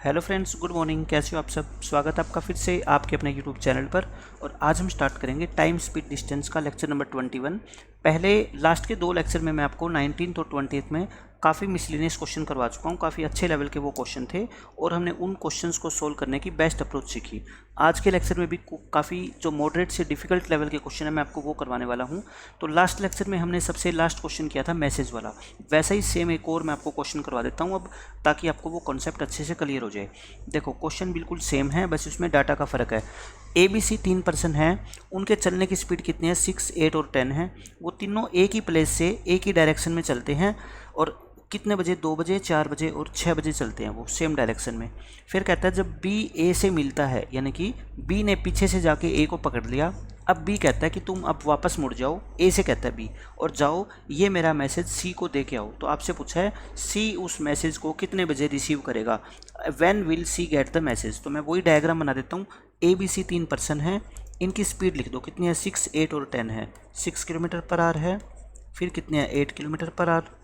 Hello friends, good morning. कैसे हो आप सब? स्वागत है आपका फिर से आपके अपने यूट्यूब चैनल पर। और आज हम स्टार्ट करेंगे टाइम स्पीड डिस्टेंस का लेक्चर नंबर 21। पहले लास्ट के दो लेक्चर में मैं आपको 19th और 20th में काफ़ी मिसलिनियस क्वेश्चन करवा चुका हूँ। काफ़ी अच्छे लेवल के वो क्वेश्चन थे और हमने उन क्वेश्चंस को सोल्व करने की बेस्ट अप्रोच सीखी। आज के लेक्चर में भी काफ़ी जो मॉडरेट से डिफिकल्ट लेवल के क्वेश्चन है मैं आपको वो करवाने वाला हूँ। तो लास्ट लेक्चर में हमने सबसे लास्ट क्वेश्चन किया था मैसेज वाला, वैसा ही सेम एक और मैं आपको क्वेश्चन करवा देता हूँ अब, ताकि आपको वो कॉन्सेप्ट अच्छे से क्लियर हो जाए। देखो क्वेश्चन बिल्कुल सेम है, बस उसमें डाटा का फ़र्क है। ABC 3 पर्सन हैं, उनके चलने की स्पीड कितनी है? 6, 8 और 10 है। वो तीनों एक ही प्लेस से एक ही डायरेक्शन में चलते हैं और कितने बजे? 2 बजे, 4 बजे और 6 बजे चलते हैं वो सेम डायरेक्शन में। फिर कहता है जब B A से मिलता है, यानी कि B ने पीछे से जाके A को पकड़ लिया। अब B कहता है कि तुम अब वापस मुड़ जाओ, A से कहता है B, और जाओ ये मेरा मैसेज C को दे के आओ। तो आपसे पूछा है C उस मैसेज को कितने बजे रिसीव करेगा? When will C get the message? तो मैं वही डायग्राम बना देता हूँ। ABC 3 पर्सन हैं, इनकी स्पीड लिख दो कितनी है? 6, 8 और 10 है। 6 किलोमीटर पर आवर है, फिर कितने हैं? 8 किलोमीटर पर आवर,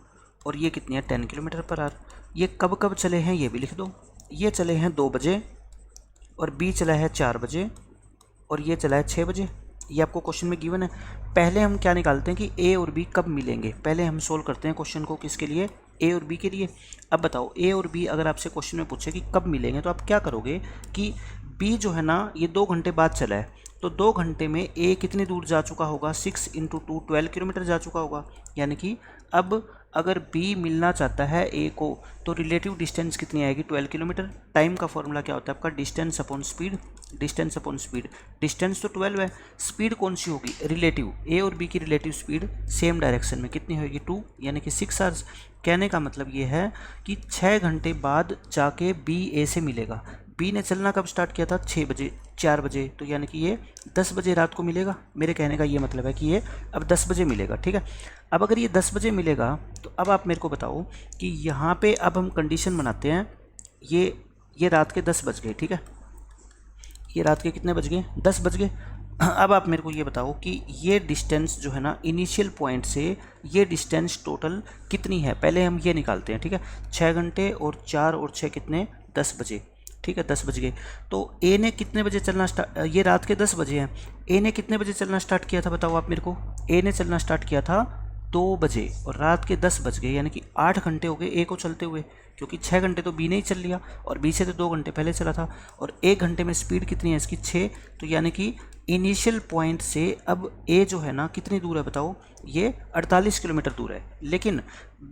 और ये कितनी है? 10 किलोमीटर पर आवर। ये कब कब चले हैं ये भी लिख दो। ये चले हैं 2 बजे, और B चला है 4 बजे, और ये चला है 6 बजे। ये आपको क्वेश्चन में गिवन है। पहले हम क्या निकालते हैं कि A और B कब मिलेंगे। पहले हम सोल्व करते हैं क्वेश्चन को, किसके लिए? A और B के लिए। अब बताओ A और B अगर आपसे क्वेश्चन में पूछे कि कब मिलेंगे, तो आप क्या करोगे कि B जो है ना ये 2 घंटे बाद चला है, तो 2 घंटे में A कितनी दूर जा चुका होगा? 6 × 2 12 किलोमीटर जा चुका होगा। यानी कि अब अगर B मिलना चाहता है A को, तो रिलेटिव डिस्टेंस कितनी आएगी? 12 किलोमीटर। टाइम का फॉर्मूला क्या होता है आपका? Distance upon speed. Distance upon speed, distance तो 12 है, स्पीड कौन सी होगी? रिलेटिव। A और B की रिलेटिव स्पीड सेम डायरेक्शन में कितनी होगी? 2, यानी कि 6 आवर्स। कहने का मतलब ये है कि 6 घंटे बाद जाके B A से मिलेगा। B ने चलना कब स्टार्ट किया था? 6 बजे, 4 बजे, तो यानी कि ये 10 बजे रात को मिलेगा। मेरे कहने का ये मतलब है कि ये अब 10 बजे मिलेगा। ठीक है, अब अगर ये 10 बजे मिलेगा, तो अब आप मेरे को बताओ कि यहाँ पे अब हम कंडीशन बनाते हैं। ये रात के 10 बज गए, ठीक है, ये रात के कितने बज गए? 10 बज गए। अब आप मेरे को ये बताओ कि ये डिस्टेंस जो है ना इनिशियल पॉइंट से ये डिस्टेंस टोटल कितनी है? पहले हम ये निकालते हैं। ठीक है, 6 घंटे और 4 और 6 कितने? 10 बजे। ठीक है, 10 बज गए। तो A ने कितने बजे चलना स्टार्ट? ये रात के 10 बजे हैं। A ने कितने बजे चलना स्टार्ट किया था बताओ आप मेरे को? A ने चलना स्टार्ट किया था 2 बजे, और रात के 10 बज गए, यानी कि 8 घंटे हो गए A को चलते हुए, क्योंकि 6 घंटे तो B ने ही चल लिया और B से तो 2 घंटे पहले चला था। और 1 घंटे में स्पीड कितनी है इसकी? 6। तो यानी कि इनिशियल पॉइंट से अब A जो है ना कितनी दूर है बताओ? ये 48 किलोमीटर दूर है। लेकिन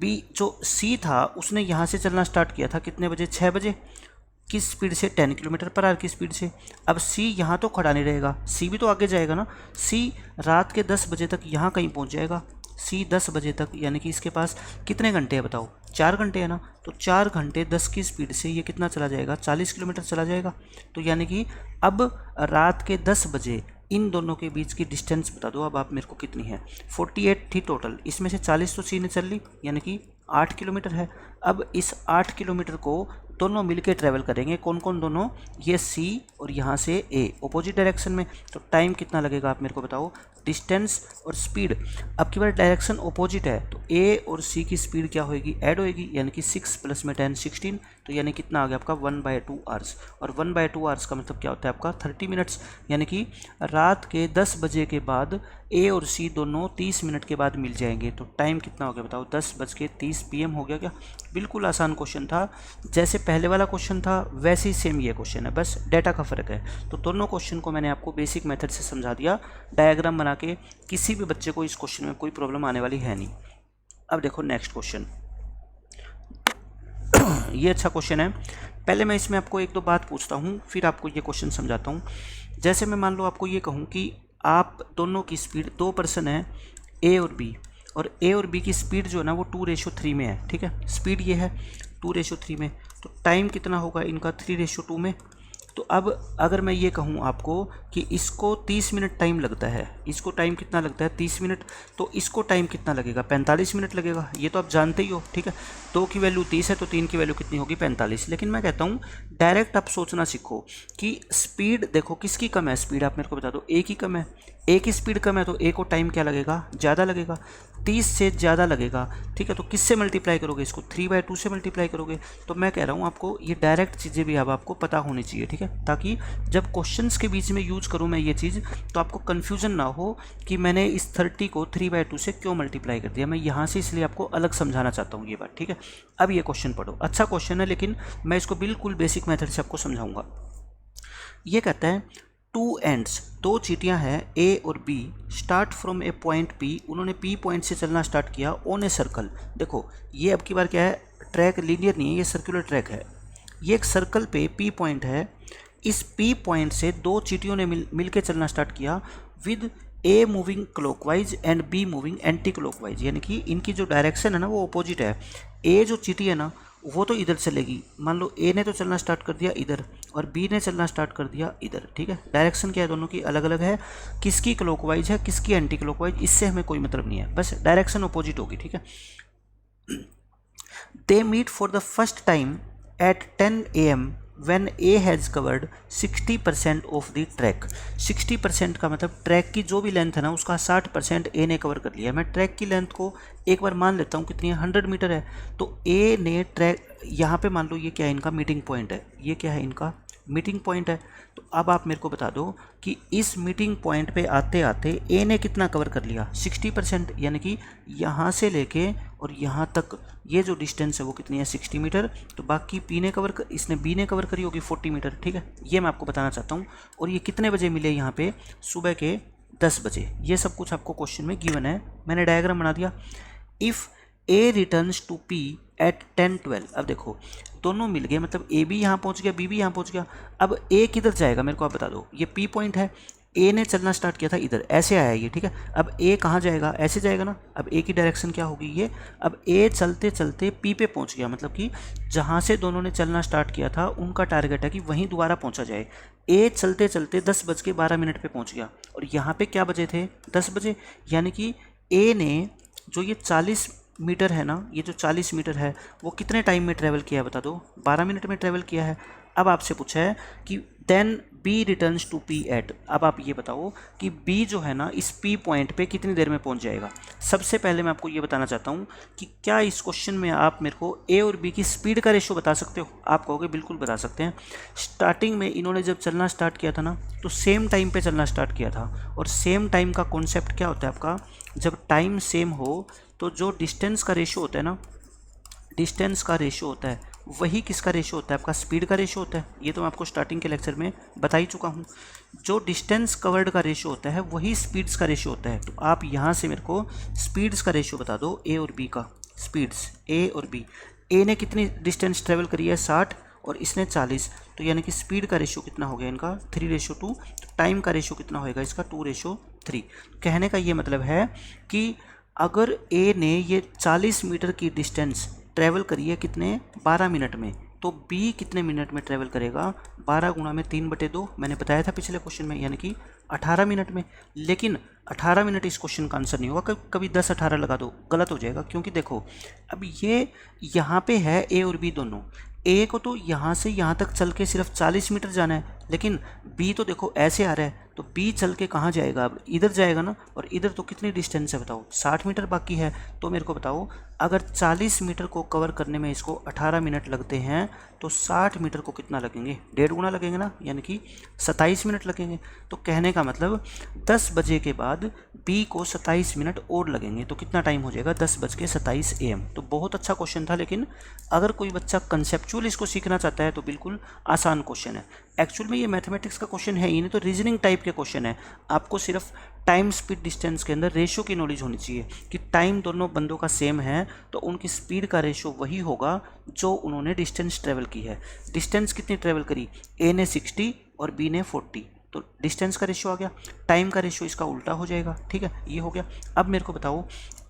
B जो C था उसने यहाँ से चलना स्टार्ट किया था कितने बजे? 6 बजे। किस स्पीड से? 10 किलोमीटर पर आवर की स्पीड से। अब C यहाँ तो खड़ा नहीं रहेगा, C भी तो आगे जाएगा ना। C रात के 10 बजे तक यहाँ कहीं पहुँच जाएगा। C 10 बजे तक, यानी कि इसके पास कितने घंटे हैं बताओ? 4 घंटे है ना। तो 4 घंटे 10 की स्पीड से ये कितना चला जाएगा? 40 किलोमीटर चला जाएगा। तो यानी कि अब रात के 10 बजे इन दोनों के बीच की डिस्टेंस बता दो अब आप मेरे को कितनी है? 48 थी टोटल, इसमें से 40 तो C ने चल ली, यानी कि 8 किलोमीटर है। अब इस 8 किलोमीटर को दोनों मिलके ट्रैवल करेंगे। कौन कौन दोनों? ये C और यहाँ से A अपोजिट डायरेक्शन में। तो टाइम कितना लगेगा आप मेरे को बताओ? डिस्टेंस और स्पीड, अब की बार डायरेक्शन अपोजिट है तो A और C की स्पीड क्या होगी? ऐड होएगी, यानी कि 6 + 10 16। तो यानी कितना आ गया आपका? 1/2 आवर्स। और 1/2 आवर्स का मतलब क्या होता है आपका? 30 मिनट्स। यानी कि रात के 10 बजे के बाद A और C दोनों 30 मिनट के बाद मिल जाएंगे। तो टाइम कितना हो गया बताओ? 10:30 PM हो गया क्या? बिल्कुल आसान क्वेश्चन था। जैसे पहले वाला क्वेश्चन था वैसे ही सेम ये क्वेश्चन है, बस डेटा का फ़र्क है। तो दोनों क्वेश्चन को मैंने आपको बेसिक मेथड से समझा दिया डायग्राम बना के। किसी भी बच्चे को इस क्वेश्चन में कोई प्रॉब्लम आने वाली है नहीं। अब देखो नेक्स्ट क्वेश्चन, ये अच्छा क्वेश्चन है। पहले मैं इसमें आपको 1-2 बात पूछता हूँ, फिर आपको ये क्वेश्चन समझाता हूँ। जैसे मैं मान लो आपको ये कहूँ कि आप दोनों की स्पीड, 2 पर्सन है A और B, और A और B की स्पीड जो है ना वो 2:3 में है। ठीक है, स्पीड ये है 2:3 में। तो टाइम कितना होगा इनका? 3:2 में। तो अब अगर मैं ये कहूँ आपको कि इसको 30 मिनट टाइम लगता है, इसको टाइम कितना लगता है? 30 मिनट। तो इसको टाइम कितना लगेगा? 45 मिनट लगेगा। ये तो आप जानते ही हो। ठीक है, 2 की वैल्यू 30 है तो 3 की वैल्यू कितनी होगी? 45। लेकिन मैं कहता हूँ डायरेक्ट आप सोचना सीखो कि स्पीड देखो किसकी कम है, स्पीड आप मेरे को बता दो, ए की कम है, ए की स्पीड कम है तो ए को टाइम क्या लगेगा, ज़्यादा लगेगा, 30 से ज़्यादा लगेगा, ठीक है। तो किससे मल्टीप्लाई करोगे इसको, 3/2 से मल्टीप्लाई करोगे। तो मैं कह रहा हूँ आपको ये डायरेक्ट चीज़ें भी अब आपको पता होनी चाहिए, ठीक है, ताकि जब क्वेश्चंस के बीच में यूज करूँ मैं ये चीज़ तो आपको कन्फ्यूजन ना हो कि मैंने इस 30 को 3/2 से क्यों मल्टीप्लाई कर दिया। मैं यहाँ से इसलिए आपको अलग समझाना चाहता हूँ ये बात, ठीक है। अब ये क्वेश्चन पढ़ो, अच्छा क्वेश्चन है लेकिन मैं इसको बिल्कुल बेसिक मेथड से आपको समझाऊंगा। ये कहता है टू एंड्स, दो चीटियां हैं ए और B, start from A point P, उन्होंने पी पॉइंट से चलना स्टार्ट किया ऑन ए सर्कल। देखो ये अब की बार क्या है, ट्रैक लीनियर नहीं है, ये सर्कुलर ट्रैक है। ये एक सर्कल पे पी पॉइंट है, इस पी पॉइंट से दो चीटियों ने मिल के चलना स्टार्ट किया with a moving clockwise and be moving anti clockwise, यानी कि इनकी जो डायरेक्शन है ना वो अपोजिट है। ए जो चीटी है ना वो तो इधर चलेगी, मान लो ए ने तो चलना स्टार्ट कर दिया इधर और बी ने चलना स्टार्ट कर दिया इधर, ठीक है। डायरेक्शन क्या है दोनों की अलग अलग है, किसकी क्लॉकवाइज है किसकी एंटी क्लॉकवाइज इससे हमें कोई मतलब नहीं है, बस डायरेक्शन अपोजिट होगी, ठीक है। They meet for the first time at 10 AM when A has covered 60% of the track. 60% का मतलब ट्रैक की जो भी लेंथ है ना उसका 60% A ने कवर कर लिया। मैं ट्रैक की लेंथ को एक बार मान लेता हूँ कितनी है, 100 मीटर है। तो A ने ट्रैक यहाँ पे मान लो ये क्या है, इनका मीटिंग पॉइंट है, ये क्या है इनका मीटिंग पॉइंट है। तो अब आप मेरे को बता दो कि इस मीटिंग पॉइंट पे आते आते ए ने कितना कवर कर लिया, 60%, यानी कि यहाँ से लेके और यहाँ तक ये जो डिस्टेंस है वो कितनी है, 60 मीटर। तो बाकी पी ने कवर कर, इसने बी ने कवर करी होगी 40 मीटर, ठीक है। ये मैं आपको बताना चाहता हूँ। और ये कितने बजे मिले यहाँ पे, सुबह के 10 बजे। ये सब कुछ आपको क्वेश्चन में गिवन है, मैंने डायग्राम बना दिया। If A returns to P at 10-12, अब देखो दोनों मिल गए, मतलब ए भी यहाँ पहुँच गया बी भी यहाँ पहुँच गया। अब ए किधर जाएगा मेरे को आप बता दो, ये पी पॉइंट है, ए ने चलना स्टार्ट किया था इधर, ऐसे आया ये, ठीक है। अब ए कहाँ जाएगा, ऐसे जाएगा ना। अब ए की डायरेक्शन क्या होगी ये, अब ए चलते चलते पी पे पहुँच गया, मतलब कि जहाँ से दोनों ने चलना स्टार्ट किया था उनका टारगेट है कि वहीं दोबारा पहुँचा जाए। ए चलते चलते 10:12 पे पहुँच गया और यहाँ पे क्या बजे थे, 10 बजे, यानी कि ए ने जो ये 40 मीटर है ना, ये जो 40 मीटर है वो कितने टाइम में ट्रैवल किया है बता दो, 12 मिनट में ट्रैवल किया है। अब आपसे पूछा है कि then B returns to P at, अब आप ये बताओ कि बी जो है ना इस पी पॉइंट पे कितनी देर में पहुंच जाएगा। सबसे पहले मैं आपको ये बताना चाहता हूँ कि क्या इस क्वेश्चन में आप मेरे को ए और बी की स्पीड का रेशो बता सकते हो। आप कहोगे बिल्कुल बता सकते हैं। स्टार्टिंग में इन्होंने जब चलना स्टार्ट किया था ना तो सेम टाइम पे चलना स्टार्ट किया था, और सेम टाइम का कॉन्सेप्ट क्या होता है आपका, जब टाइम सेम हो तो जो डिस्टेंस का रेशो होता है ना, डिस्टेंस का रेशो होता है वही किसका रेशो होता है, आपका स्पीड का रेशो होता है। ये तो मैं आपको स्टार्टिंग के लेक्चर में बता ही चुका हूँ। जो डिस्टेंस कवर्ड का रेशो होता है वही स्पीड्स का रेशो होता है। तो आप यहाँ से मेरे को स्पीड्स का रेशो बता दो, ए और बी का स्पीड्स, ए और बी। ए ने कितनी डिस्टेंस ट्रेवल करी है 60 और इसने 40, तो यानी कि स्पीड का रेशो कितना हो गया इनका 3:2। तो टाइम का रेशो कितना होएगा इसका 2:3। कहने का ये मतलब है कि अगर ए ने ये 40 मीटर की डिस्टेंस ट्रैवल करी है कितने 12 मिनट में, तो बी कितने मिनट में ट्रैवल करेगा, 12 गुणा में 3/2, मैंने बताया था पिछले क्वेश्चन में, यानी कि 18 मिनट में। लेकिन 18 मिनट इस क्वेश्चन का आंसर नहीं होगा, कभी 10-18 लगा दो, गलत हो जाएगा। क्योंकि देखो अब ये यहाँ पे है ए और बी दोनों, ए को तो यहाँ से यहाँ तक चल के सिर्फ 40 मीटर जाना है, लेकिन बी तो देखो ऐसे आ रहा है, तो बी चल के कहाँ जाएगा, अब इधर जाएगा ना। और इधर तो कितनी डिस्टेंस है बताओ, 60 मीटर बाकी है। तो मेरे को बताओ अगर 40 मीटर को कवर करने में इसको 18 मिनट लगते हैं तो 60 मीटर को कितना लगेंगे, 1.5 गुना लगेंगे ना, यानी कि 27 मिनट लगेंगे। तो कहने का मतलब 10 बजे के बाद बी को 27 मिनट और लगेंगे, तो कितना टाइम हो जाएगा 10:27 AM। तो बहुत अच्छा क्वेश्चन था, लेकिन अगर कोई बच्चा कंसेप्चुअल इसको सीखना चाहता है तो बिल्कुल आसान क्वेश्चन है। एक्चुअल में ये मैथमेटिक्स का क्वेश्चन है ही नहीं, तो रीजनिंग टाइप के क्वेश्चन है। आपको सिर्फ टाइम स्पीड डिस्टेंस के अंदर रेशो की नॉलेज होनी चाहिए कि टाइम दोनों बंदों का सेम है तो उनकी स्पीड का रेशो वही होगा जो उन्होंने डिस्टेंस ट्रेवल की है। डिस्टेंस कितनी ट्रेवल करी, ए ने 60 और बी ने 40, तो डिस्टेंस का रेशो आ गया, टाइम का रेशो इसका उल्टा हो जाएगा, ठीक है, ये हो गया। अब मेरे को बताओ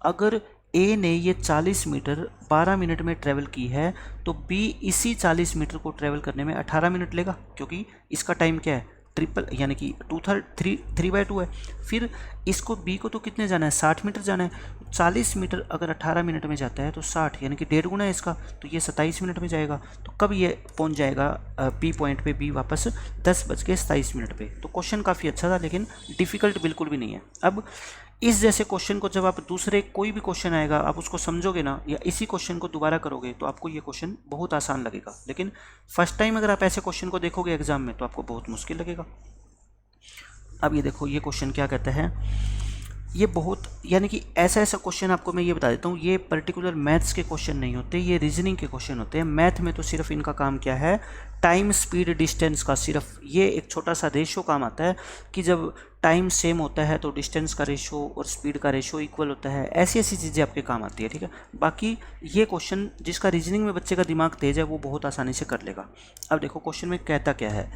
अगर ए ने ये 40 मीटर 12 मिनट में ट्रैवल की है तो बी इसी 40 मीटर को ट्रैवल करने में 18 मिनट लेगा, क्योंकि इसका टाइम क्या है ट्रिपल यानी कि 3/2 है। फिर इसको बी को तो कितने जाना है, 60 मीटर जाना है। 40 मीटर अगर 18 मिनट में जाता है तो 60 यानी कि 1.5 गुना है इसका, तो ये 27 मिनट में जाएगा। तो कब ये पहुंच जाएगा पी पॉइंट पे, बी वापस 10:27 पे। तो क्वेश्चन काफ़ी अच्छा था लेकिन डिफ़िकल्ट बिल्कुल भी नहीं है। अब इस जैसे क्वेश्चन को जब आप दूसरे कोई भी क्वेश्चन आएगा आप उसको समझोगे ना, या इसी क्वेश्चन को दोबारा करोगे तो आपको ये क्वेश्चन बहुत आसान लगेगा। लेकिन फर्स्ट टाइम अगर आप ऐसे क्वेश्चन को देखोगे एग्जाम में तो आपको बहुत मुश्किल लगेगा। अब ये देखो ये क्वेश्चन क्या कहता है, ये बहुत यानी कि ऐसा क्वेश्चन आपको मैं ये बता देता हूँ, ये पर्टिकुलर मैथ्स के क्वेश्चन नहीं होते, ये रीजनिंग के क्वेश्चन होते हैं। मैथ में तो सिर्फ इनका काम क्या है, टाइम स्पीड डिस्टेंस का सिर्फ ये एक छोटा सा रेशो काम आता है कि जब टाइम सेम होता है तो डिस्टेंस का रेशो और स्पीड का रेशो इक्वल होता है। ऐसी चीज़ें आपके काम आती है, ठीक है। बाकी ये क्वेश्चन जिसका रीजनिंग में बच्चे का दिमाग तेज है वो बहुत आसानी से कर लेगा। अब देखो क्वेश्चन में कहता क्या है,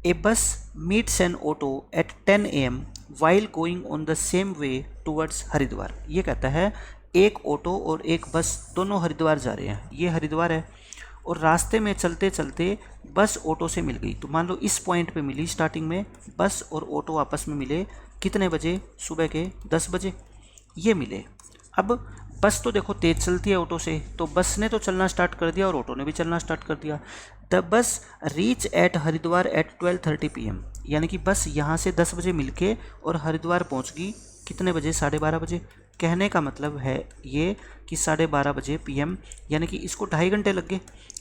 a bus meets an auto at 10 AM while going on the same way towards Haridwar. ये कहता है एक ऑटो और एक बस दोनों हरिद्वार जा रहे हैं, ये हरिद्वार है, और रास्ते में चलते चलते बस ऑटो से मिल गई। तो मान लो इस पॉइंट पे मिली, स्टार्टिंग में बस और ऑटो आपस में मिले कितने बजे, सुबह के 10 बजे ये मिले। अब बस तो देखो तेज़ चलती है ऑटो से, तो बस ने तो चलना स्टार्ट कर दिया और ऑटो ने भी चलना स्टार्ट कर दिया। The bus reach at Haridwar at 12:30 PM, यानी कि बस यहाँ से 10 बजे मिलके और हरिद्वार पहुँच गई कितने बजे, 12:30 बजे। कहने का मतलब है ये कि 12:30 बजे PM, यानी कि इसको 2.5 घंटे लग गए।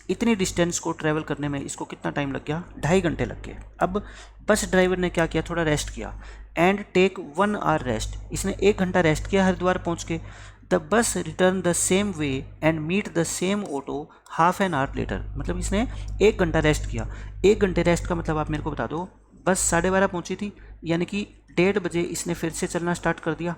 इतनी डिस्टेंस को ट्रैवल करने में इसको कितना टाइम लग गया, 2.5 घंटे लग गए। अब बस ड्राइवर ने क्या किया, थोड़ा रेस्ट किया, एंड टेक 1 आवर रेस्ट, इसने 1 घंटा रेस्ट किया हरिद्वार पहुँच के। The bus return the same way and meet the same auto half an hour later, मतलब इसने 1 घंटा रेस्ट किया। 1 घंटे रेस्ट का मतलब आप मेरे को बता दो, बस 12:30 पहुँची थी, यानी कि 1:30 बजे इसने फिर से चलना स्टार्ट कर दिया।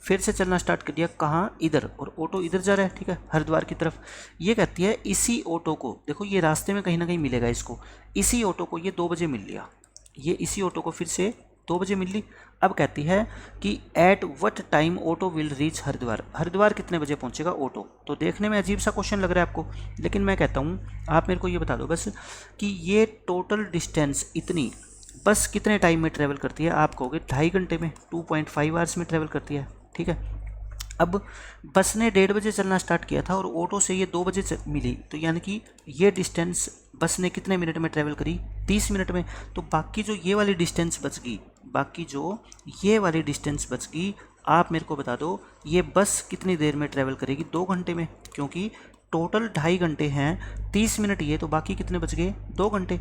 फिर से चलना स्टार्ट कर दिया कहाँ, इधर, और ऑटो इधर जा रहा है, ठीक है, हरिद्वार की तरफ। ये कहती है इसी ऑटो को, देखो ये रास्ते में कहीं ना कहीं मिलेगा इसको, इसी ऑटो को ये 2 बजे मिल लिया, ये इसी ऑटो को फिर से 2 बजे मिल ली। अब कहती है कि at what time auto will reach Haridwar, Haridwar कितने बजे पहुंचेगा ऑटो। तो देखने में अजीब सा क्वेश्चन लग रहा है आपको, लेकिन मैं कहता हूँ आप मेरे को ये बता दो बस कि ये टोटल डिस्टेंस इतनी बस कितने टाइम में ट्रैवल करती है। आप कहोगे 2.5 घंटे में, 2.5 आवर्स में ट्रैवल करती है, ठीक है। अब बस ने 1:30 बजे चलना स्टार्ट किया था और ऑटो से ये 2 बजे मिली, तो यानी कि ये डिस्टेंस बस ने कितने मिनट में ट्रैवल करी, 30 मिनट में। तो बाकी जो ये वाली डिस्टेंस बच गई, बाकी जो ये वाली डिस्टेंस बच गई, आप मेरे को बता दो ये बस कितनी देर में ट्रैवल करेगी, 2 घंटे में, क्योंकि टोटल 2.5 घंटे हैं, 30 मिनट ये, तो बाकी कितने बच गए, 2 घंटे।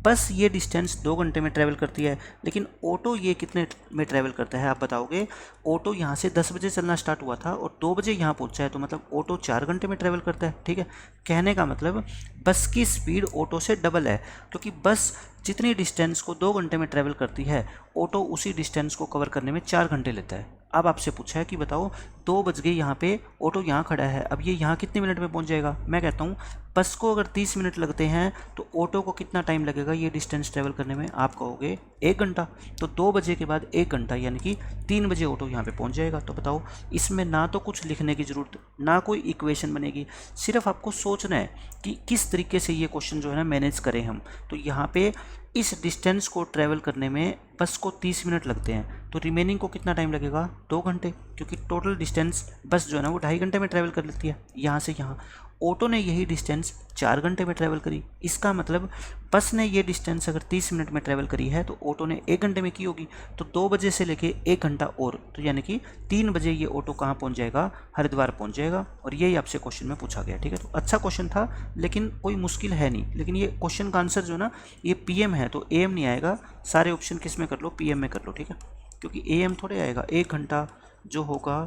बस ये डिस्टेंस 2 घंटे में ट्रैवल करती है, लेकिन ऑटो ये कितने में ट्रैवल करता है आप बताओगे। ऑटो यहाँ से 10 बजे चलना स्टार्ट हुआ था और 2 बजे यहाँ पहुँचा है, तो मतलब ऑटो 4 घंटे में ट्रैवल करता है, ठीक है। कहने का मतलब बस की स्पीड ऑटो से डबल है, क्योंकि बस जितनी डिस्टेंस को 2 घंटे में ट्रैवल करती है, ऑटो उसी डिस्टेंस को कवर करने में 4 घंटे लेता है। अब आपसे पूछा है कि बताओ 2 बज गए यहाँ पे, ऑटो यहाँ खड़ा है, अब ये यहाँ कितने मिनट में पहुँच जाएगा। मैं कहता हूँ बस को अगर 30 मिनट लगते हैं तो ऑटो को कितना टाइम लगेगा ये डिस्टेंस ट्रैवल करने में, आप कहोगे 1 घंटा। तो 2 बजे के बाद 1 घंटा, यानी कि 3 बजे ऑटो यहाँ पे पहुँच जाएगा। तो बताओ इसमें ना तो कुछ लिखने की ज़रूरत, ना कोई इक्वेशन बनेगी, सिर्फ आपको सोचना है कि किस तरीके से ये क्वेश्चन जो है ना मैनेज करें हम। तो यहाँ पे इस डिस्टेंस को ट्रैवल करने में बस को 30 मिनट लगते हैं, तो रिमेनिंग को कितना टाइम लगेगा, 2 घंटे, क्योंकि टोटल डिस्टेंस बस जो है ना वो 2.5 घंटे में ट्रैवल कर लेती है यहाँ से यहाँ। ऑटो ने यही डिस्टेंस 4 घंटे में ट्रैवल करी। इसका मतलब बस ने ये डिस्टेंस अगर 30 मिनट में ट्रैवल करी है तो ऑटो ने 1 घंटे में की होगी। तो 2 बजे से लेके 1 घंटा और, तो यानी कि 3 बजे ये ऑटो कहाँ पहुँच जाएगा, हरिद्वार पहुँच जाएगा। और यही आपसे क्वेश्चन में पूछा गया, ठीक है। तो अच्छा क्वेश्चन था, लेकिन कोई मुश्किल है नहीं। लेकिन ये क्वेश्चन का आंसर जो है ना ये PM है, तो AM नहीं आएगा। सारे ऑप्शन किस में कर लो, PM में कर लो, ठीक है, क्योंकि AM थोड़े आएगा। 1 घंटा जो होगा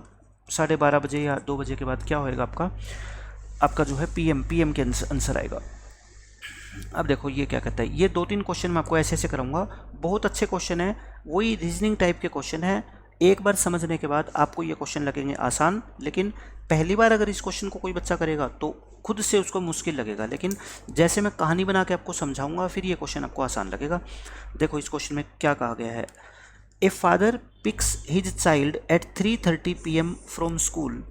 12:30 बजे या 2 बजे के बाद क्या होएगा आपका जो है PM के आंसर आएगा। अब देखो ये क्या कहता है, ये 2-3 क्वेश्चन मैं आपको ऐसे कराऊंगा, बहुत अच्छे क्वेश्चन है, वही रीजनिंग टाइप के क्वेश्चन है। एक बार समझने के बाद आपको ये क्वेश्चन लगेंगे आसान, लेकिन पहली बार अगर इस क्वेश्चन को कोई बच्चा करेगा तो खुद से उसको मुश्किल लगेगा, लेकिन जैसे मैं कहानी बना के आपको समझाऊंगा फिर ये क्वेश्चन आपको आसान लगेगा। देखो इस क्वेश्चन में क्या कहा गया है, a father picks his child at 3:30 PM from school.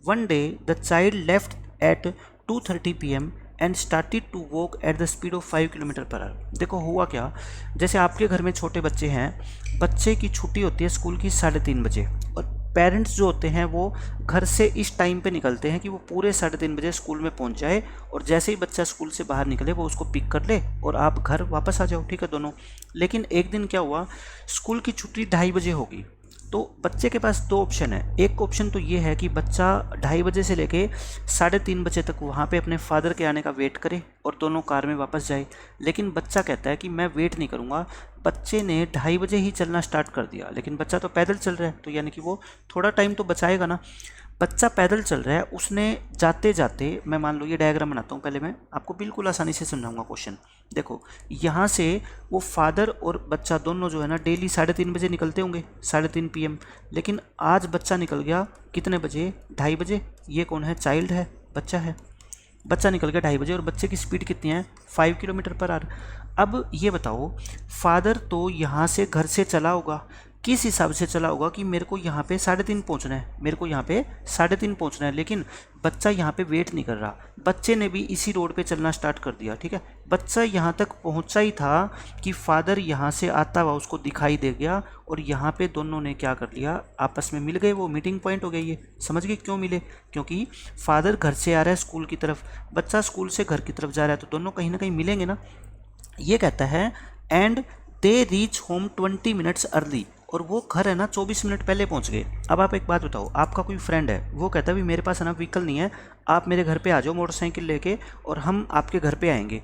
One day the child left at 2:30 PM and started to walk at the speed of 5 kilometre per hour. देखो हुआ क्या, जैसे आपके घर में छोटे बच्चे हैं, बच्चे की छुट्टी होती है स्कूल की 3:30 बजे, और पेरेंट्स जो होते हैं वो घर से इस टाइम पे निकलते हैं कि वो पूरे 3:30 बजे स्कूल में पहुंच जाए, और जैसे ही बच्चा स्कूल से बाहर निकले वो उसको पिक कर ले और आप घर वापस आ जाओ, ठीक है दोनों। लेकिन एक दिन क्या हुआ, स्कूल की छुट्टी 2:30 बजे होगी, तो बच्चे के पास 2 ऑप्शन है। एक ऑप्शन तो ये है कि बच्चा 2:30 बजे से लेके 3:30 बजे तक वहाँ पे अपने फादर के आने का वेट करे और दोनों कार में वापस जाए। लेकिन बच्चा कहता है कि मैं वेट नहीं करूँगा। बच्चे ने 2:30 बजे ही चलना स्टार्ट कर दिया, लेकिन बच्चा तो पैदल चल रहा है, तो यानी कि वो थोड़ा टाइम तो बचाएगा ना। बच्चा पैदल चल रहा है, उसने जाते जाते, मैं मान लो ये डायग्राम बनाता हूँ, पहले मैं आपको बिल्कुल आसानी से समझाऊंगा क्वेश्चन। देखो यहाँ से वो फादर और बच्चा दोनों जो है ना डेली 3:30 बजे निकलते होंगे, 3:30 PM। लेकिन आज बच्चा निकल गया कितने बजे, 2:30 बजे। ये कौन है, चाइल्ड है, बच्चा है। बच्चा निकल गया 2:30 बजे और बच्चे की स्पीड कितनी है, 5 किलोमीटर पर आवर। अब ये बताओ, फादर तो यहाँ से घर से चला होगा, किस हिसाब से चला होगा कि मेरे को यहाँ पे 3:30 पहुँचना है, मेरे को यहाँ पे 3:30 पहुँचना है। लेकिन बच्चा यहाँ पे वेट नहीं कर रहा, बच्चे ने भी इसी रोड पे चलना स्टार्ट कर दिया, ठीक है। बच्चा यहाँ तक पहुँचा ही था कि फादर यहाँ से आता हुआ उसको दिखाई दे गया, और यहाँ पे दोनों ने क्या कर लिया, आपस में मिल गए, वो मीटिंग पॉइंट हो गई। ये समझ गए क्यों मिले, क्योंकि फादर घर से आ रहा है स्कूल की तरफ, बच्चा स्कूल से घर की तरफ जा रहा है, तो दोनों कहीं ना कहीं मिलेंगे ना। ये कहता है and they reach home 20 minutes early, और वो घर है ना 24 मिनट पहले पहुंच गए। अब आप एक बात बताओ, आपका कोई फ्रेंड है, वो कहता है भी मेरे पास है ना व्हीकल नहीं है, आप मेरे घर पे आ जाओ मोटरसाइकिल लेके और हम आपके घर पे आएंगे।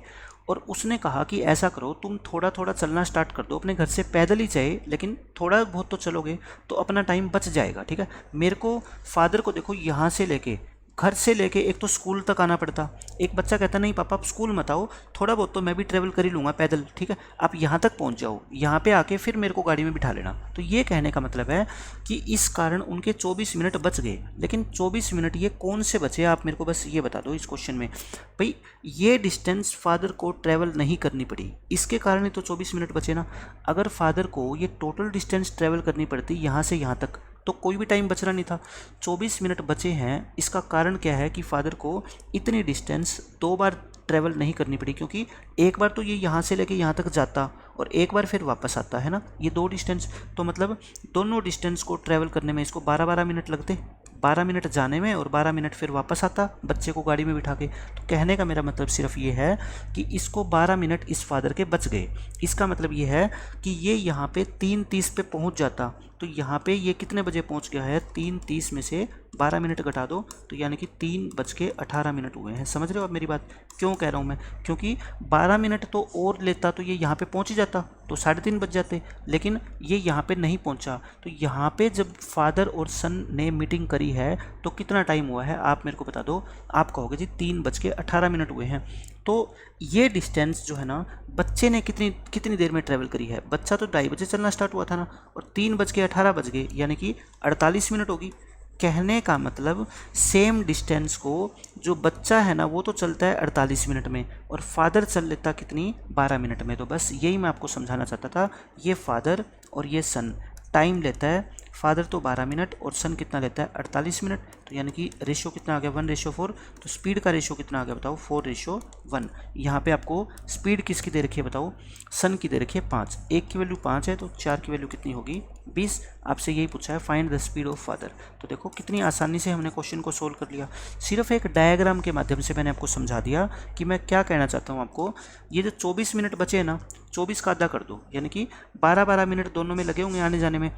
और उसने कहा कि ऐसा करो, तुम थोड़ा थोड़ा चलना स्टार्ट कर दो, अपने घर से पैदल ही चाहे लेकिन थोड़ा बहुत तो चलोगे तो अपना टाइम बच जाएगा, ठीक है। मेरे को फादर को देखो यहाँ से लेके, घर से लेके एक तो स्कूल तक आना पड़ता। एक बच्चा कहता नहीं पापा आप स्कूल मत आओ, थोड़ा बहुत तो मैं भी ट्रेवल कर ही लूँगा पैदल, ठीक है, आप यहाँ तक पहुँच जाओ, यहाँ पे आके फिर मेरे को गाड़ी में बिठा लेना। तो ये कहने का मतलब है कि इस कारण उनके 24 मिनट बच गए। लेकिन 24 मिनट ये कौन से बचे, आप मेरे को बस ये बता दो इस क्वेश्चन में। भाई ये डिस्टेंस फादर को ट्रैवल नहीं करनी पड़ी, इसके कारण ही तो 24 मिनट बचे ना। अगर फादर को ये टोटल डिस्टेंस ट्रैवल करनी पड़ती यहाँ से यहाँ तक, तो कोई भी टाइम बच रहा नहीं था। 24 मिनट बचे हैं, इसका कारण क्या है कि फादर को इतनी डिस्टेंस 2 बार ट्रैवल नहीं करनी पड़ी, क्योंकि एक बार तो ये यहाँ से लेके यहाँ तक जाता और एक बार फिर वापस आता है ना, ये 2 डिस्टेंस। तो मतलब दोनों डिस्टेंस को ट्रैवल करने में इसको 12-12 मिनट लगते, 12 मिनट जाने में और 12 मिनट फिर वापस आता बच्चे को गाड़ी में बिठा के। तो कहने का मेरा मतलब सिर्फ ये है कि इसको 12 मिनट इस फादर के बच गए। इसका मतलब ये है कि ये यहाँ पे 3:30 पे पहुँच जाता, तो यहाँ पे ये कितने बजे पहुँच गया है, 3:30 में से 12 मिनट घटा दो तो यानी कि 3:18 हुए हैं। समझ रहे हो आप मेरी बात, क्यों कह रहा हूँ मैं, क्योंकि 12 मिनट तो और लेता तो ये यहाँ पे पहुँच ही जाता, तो 3:30 बज जाते। लेकिन ये यहाँ पे नहीं पहुँचा, तो यहाँ पे जब फादर और सन ने मीटिंग करी है तो कितना टाइम हुआ है आप मेरे को बता दो। आप कहोगे जी 3:18 हुए हैं। तो ये डिस्टेंस जो है ना, बच्चे ने कितनी देर में ट्रैवल करी है। बच्चा तो 2:30 बजे चलना स्टार्ट हुआ था ना, और 3:18 बज गए यानी कि 48 मिनट होगी। कहने का मतलब सेम डिस्टेंस को जो बच्चा है ना वो तो चलता है 48 मिनट में, और फादर चल लेता कितनी, 12 मिनट में। तो बस यही मैं आपको समझाना चाहता था। ये फादर और ये सन टाइम लेता है, फादर तो 12 मिनट और सन कितना लेता है, 48 मिनट। तो यानी कि रेशियो कितना आ गया, 1:4। तो स्पीड का रेशियो कितना आ गया बताओ, 4:1। यहाँ पे आपको स्पीड किसकी दे रखी है बताओ, सन की दे रखी है 5। एक की वैल्यू 5 है तो 4 की वैल्यू कितनी होगी, 20। आपसे यही पूछा है find the speed of father. तो देखो कितनी आसानी से हमने क्वेश्चन को सोल्व कर लिया, सिर्फ एक डायग्राम के माध्यम से मैंने आपको समझा दिया कि मैं क्या कहना चाहता हूँ आपको। ये जो 24 मिनट बचे हैं ना, 24 का आधा कर दो, यानी कि 12-12 मिनट दोनों में लगे होंगे आने जाने में।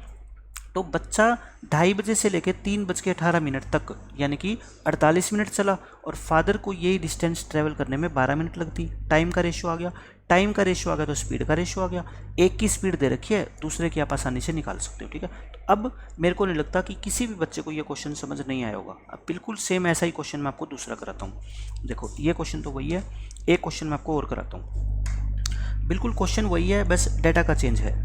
तो बच्चा 2:30 बजे से लेकर 3:18 तक यानी कि 48 मिनट चला, और फादर को यही डिस्टेंस ट्रैवल करने में 12 मिनट लगती। टाइम का रेशियो आ गया, टाइम का रेशियो आ गया तो स्पीड का रेशियो आ गया। एक की स्पीड दे रखी है, दूसरे की आप आसानी से निकाल सकते हो, ठीक है। तो अब मेरे को नहीं लगता कि किसी भी बच्चे को ये क्वेश्चन समझ नहीं आया होगा। अब बिल्कुल सेम ऐसा ही क्वेश्चन मैं आपको दूसरा कराता हूँ। देखो ये क्वेश्चन तो वही है, एक क्वेश्चन मैं आपको और कराता हूँ। बिल्कुल क्वेश्चन वही है, बस डाटा का चेंज है।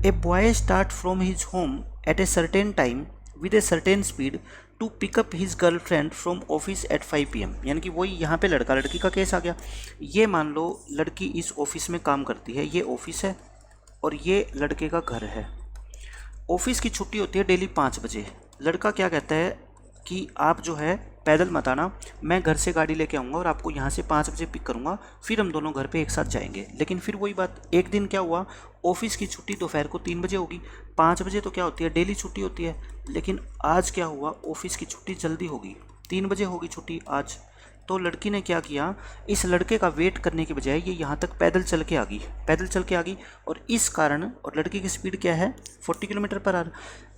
A boy start from his home at a certain time with a certain speed to pick up his girlfriend from office at 5 PM। यानी कि वही यहाँ पे लड़का लड़की का केस आ गया। ये मान लो लड़की इस ऑफिस में काम करती है, ये ऑफिस है और ये लड़के का घर है। ऑफिस की छुट्टी होती है डेली 5 बजे। लड़का क्या कहता है कि आप जो है पैदल मत आना, मैं घर से गाड़ी लेके आऊँगा और आपको यहाँ से 5 बजे पिक करूँगा, फिर हम दोनों घर पे एक साथ जाएंगे। लेकिन फिर वही बात, एक दिन क्या हुआ, ऑफिस की छुट्टी दोपहर को 3 बजे होगी, 5 बजे तो क्या होती है, डेली छुट्टी होती है। लेकिन आज क्या हुआ, ऑफिस की छुट्टी जल्दी होगी, 3 बजे होगी छुट्टी आज। तो लड़की ने क्या किया, इस लड़के का वेट करने के बजाय ये यहाँ तक पैदल चल के आ गई, और इस कारण, और लड़की की स्पीड क्या है 40 किलोमीटर पर आवर,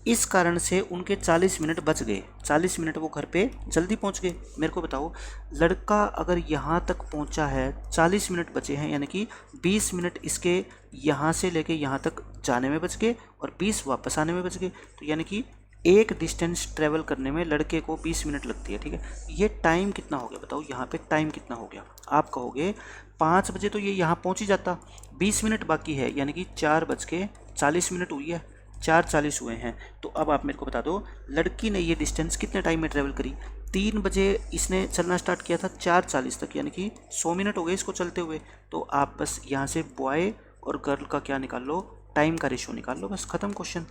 इस कारण से उनके 40 मिनट बच गए, 40 मिनट वो घर पे जल्दी पहुँच गए। मेरे को बताओ, लड़का अगर यहाँ तक पहुँचा है, 40 मिनट बचे हैं, यानी कि 20 मिनट इसके यहाँ से लेके यहाँ तक जाने में बच गए और 20 वापस आने में बच गए। तो यानी कि एक डिस्टेंस ट्रेवल करने में लड़के को 20 मिनट लगती है, ठीक है। ये टाइम कितना हो गया बताओ, यहाँ पे टाइम कितना हो गया। आप कहोगे 5 बजे तो ये यहाँ पहुँच ही जाता, 20 मिनट बाकी है, यानी कि 4:40 हुई है, 4:40 हुए हैं। तो अब आप मेरे को बता दो, लड़की ने ये डिस्टेंस कितने टाइम में ट्रेवल करी। 3 बजे इसने चलना स्टार्ट किया था, 4:40 तक, यानी कि 100 मिनट हो गए इसको चलते हुए। तो आप बस यहाँ से बॉय और गर्ल का क्या निकाल लो, टाइम का रेशो निकाल लो, बस ख़त्म क्वेश्चन।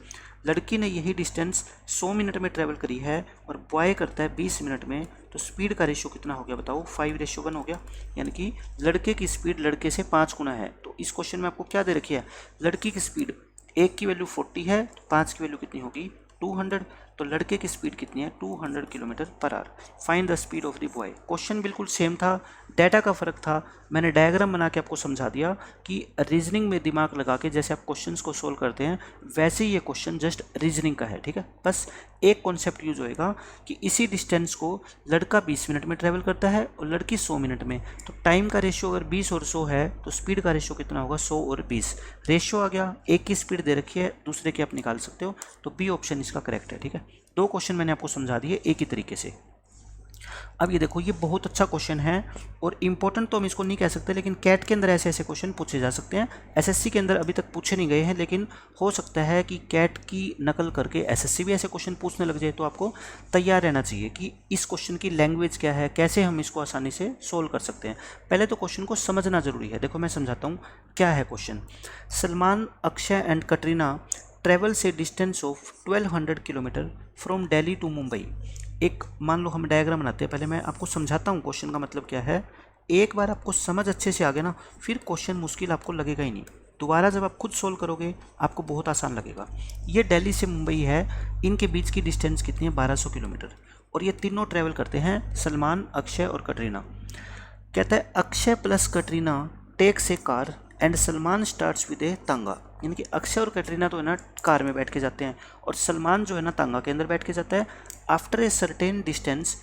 लड़की ने यही डिस्टेंस 100 मिनट में ट्रेवल करी है और बॉय करता है 20 मिनट में, तो स्पीड का रेशो कितना हो गया बताओ, 5:1 हो गया। यानी कि लड़के की स्पीड लड़के से 5 गुना है। तो इस क्वेश्चन में आपको क्या दे रखी है, लड़की की स्पीड, एक की वैल्यू 40 है तो 5 की वैल्यू कितनी होगी 200। तो लड़के की स्पीड कितनी है 200 kilometre per our. Find the speed of the boy. Question बिल्कुल सेम था, डाटा का फ़र्क था। मैंने डायग्राम बना के आपको समझा दिया कि रीजनिंग में दिमाग लगा के जैसे आप क्वेश्चंस को सोल्व करते हैं, वैसे ही ये क्वेश्चन जस्ट रीजनिंग का है, ठीक है। बस एक कॉन्सेप्ट यूज होएगा कि इसी डिस्टेंस को लड़का 20 मिनट में ट्रैवल करता है और लड़की 100 मिनट में। तो टाइम का रेशियो अगर 20 और 100 है तो स्पीड का रेशियो कितना होगा, 100 और 20। रेशियो आ गया, एक की स्पीड दे रखी है, दूसरे की आप निकाल सकते हो। तो बी ऑप्शन इसका करेक्ट है, ठीक है। 2 क्वेश्चन मैंने आपको समझा दिए एक ही तरीके से। अब ये देखो, ये बहुत अच्छा क्वेश्चन है और इम्पोर्टेंट तो हम इसको नहीं कह सकते, लेकिन कैट के अंदर ऐसे ऐसे क्वेश्चन पूछे जा सकते हैं। एसएससी के अंदर अभी तक पूछे नहीं गए हैं, लेकिन हो सकता है कि कैट की नकल करके एसएससी भी ऐसे क्वेश्चन पूछने लग जाए। तो आपको तैयार रहना चाहिए कि इस क्वेश्चन की लैंग्वेज क्या है, कैसे हम इसको आसानी से सोल्व कर सकते हैं। पहले तो क्वेश्चन को समझना जरूरी है। देखो मैं समझाता हूँ क्या है question. Salman, Akshay and Katrina travel से distance of 1200 kilometre from Delhi to Mumbai. एक मान लो हम डायग्राम बनाते हैं, पहले मैं आपको समझाता हूँ क्वेश्चन का मतलब क्या है। एक बार आपको समझ अच्छे से आ गया ना, फिर क्वेश्चन मुश्किल आपको लगेगा ही नहीं। दोबारा जब आप खुद सोल्व करोगे आपको बहुत आसान लगेगा। ये दिल्ली से मुंबई है, इनके बीच की डिस्टेंस कितनी है 1200 किलोमीटर, और ये तीनों ट्रैवल करते हैं, सलमान, अक्षय और कटरीना। कहता है Akshay plus Katrina takes a car and Salman starts with a tanga. यानी कि अक्षय और कटरीना तो है ना कार में बैठ के जाते हैं और सलमान जो है ना तांगा के अंदर बैठ के जाता है। आफ्टर ए सर्टेन डिस्टेंस,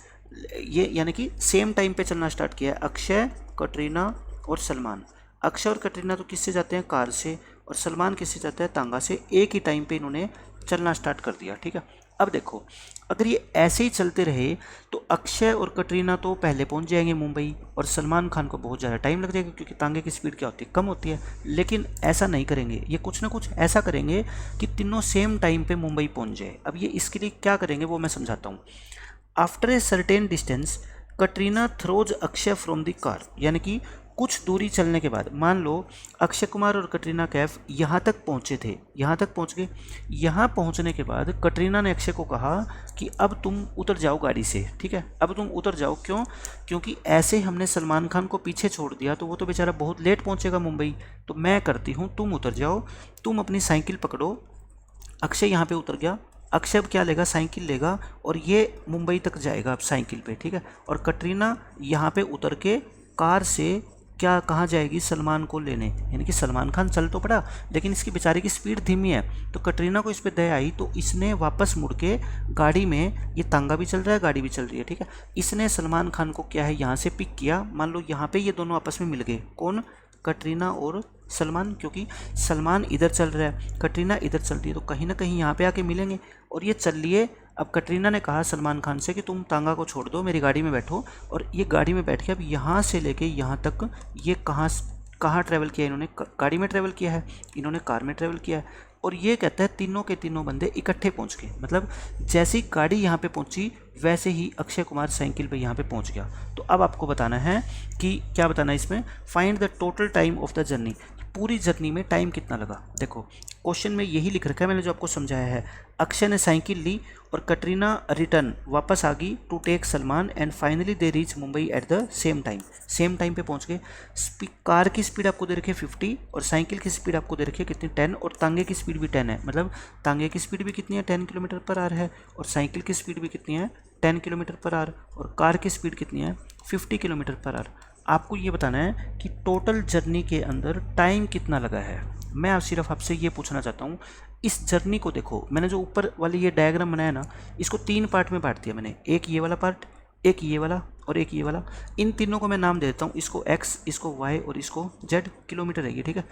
ये यानी कि सेम टाइम पे चलना स्टार्ट किया है अक्षय, कटरीना और सलमान। अक्षय और कटरीना तो किससे जाते हैं, कार से, और सलमान किससे जाता है, तांगा से। एक ही टाइम पे इन्होंने चलना स्टार्ट कर दिया, ठीक है। अब देखो, अगर ये ऐसे ही चलते रहे तो अक्षय और कटरीना तो पहले पहुंच जाएंगे मुंबई और सलमान खान को बहुत ज़्यादा टाइम लग जाएगा, क्योंकि तांगे की स्पीड क्या होती है, कम होती है। लेकिन ऐसा नहीं करेंगे, ये कुछ ना कुछ ऐसा करेंगे कि तीनों सेम टाइम पे मुंबई पहुंच जाए। अब ये इसके लिए क्या करेंगे वो मैं समझाता हूँ। After a certain distance Katrina throws Akshay from the car. यानी कि कुछ दूरी चलने के बाद, मान लो अक्षय कुमार और कटरीना कैफ यहाँ तक पहुँचे थे, यहाँ तक पहुँच गए। यहाँ पहुँचने के बाद कटरीना ने अक्षय को कहा कि अब तुम उतर जाओ गाड़ी से, ठीक है, अब तुम उतर जाओ। क्यों? क्योंकि ऐसे हमने सलमान खान को पीछे छोड़ दिया तो वो तो बेचारा बहुत लेट पहुँचेगा मुंबई, तो मैं करती हूँ तुम उतर जाओ, तुम अपनी साइकिल पकड़ो। अक्षय यहाँ पर उतर गया, अक्षय अब क्या लेगा, साइकिल लेगा और ये मुंबई तक जाएगा अब साइकिल पे, ठीक है। और कटरीना यहाँ पे उतर के कार से क्या कहाँ जाएगी, सलमान को लेने। यानी कि सलमान खान चल तो पड़ा लेकिन इसकी बेचारे की स्पीड धीमी है, तो कटरीना को इस पर दया आई तो इसने वापस मुड़ के गाड़ी में, ये तांगा भी चल रहा है गाड़ी भी चल रही है, ठीक है, इसने सलमान खान को क्या है यहाँ से पिक किया। मान लो यहाँ पे ये दोनों आपस में मिल गए, कौन, कटरीना और सलमान, क्योंकि सलमान इधर चल रहा है, कटरीना इधर चल रही है, तो कहीं ना कहीं यहाँ पे आके मिलेंगे। और ये चल लिए। अब कटरीना ने कहा सलमान खान से कि तुम तांगा को छोड़ दो, मेरी गाड़ी में बैठो, और ये गाड़ी में बैठ के अब यहाँ से लेके यहाँ तक ये कहाँ ट्रैवल किया इन्होंने, गाड़ी में ट्रैवल किया है, इन्होंने कार में ट्रैवल किया है। और ये कहता है तीनों के तीनों बंदे इकट्ठे पहुँच गए, मतलब जैसे ही गाड़ी यहाँ पे पहुँची वैसे ही अक्षय कुमार साइकिल पे यहाँ पे पहुँच गया। तो अब आपको बताना है कि क्या बताना है इसमें, find the total time of the journey. पूरी जर्नी में टाइम कितना लगा। देखो क्वेश्चन में यही लिख रखा है मैंने जो आपको समझाया है। अक्षय ने साइकिल ली और कटरीना रिटर्न वापस आ गई to take Salman and finally they reach Mumbai at the same time. Same time पे पहुंच गए। कार की स्पीड आपको दे रखी है 50 और साइकिल की स्पीड आपको दे रखी है कितनी 10 और तांगे की स्पीड भी 10 है। मतलब तांगे की स्पीड भी कितनी है 10 किलोमीटर पर आवर है और साइकिल की स्पीड भी कितनी है 10 किलोमीटर पर आवर और कार की स्पीड कितनी है 50 किलोमीटर पर आवर। आपको ये बताना है कि टोटल जर्नी के अंदर टाइम कितना लगा है। मैं सिर्फ आपसे ये पूछना चाहता हूँ, इस जर्नी को देखो, मैंने जो ऊपर वाली ये डायग्राम बनाया ना, इसको 3 पार्ट में बांट दिया मैंने। एक ये वाला पार्ट, एक ये वाला और एक ये वाला। इन तीनों को मैं नाम दे देता हूँ, इसको x, इसको y और इसको z। किलोमीटर है ये, ठीक है।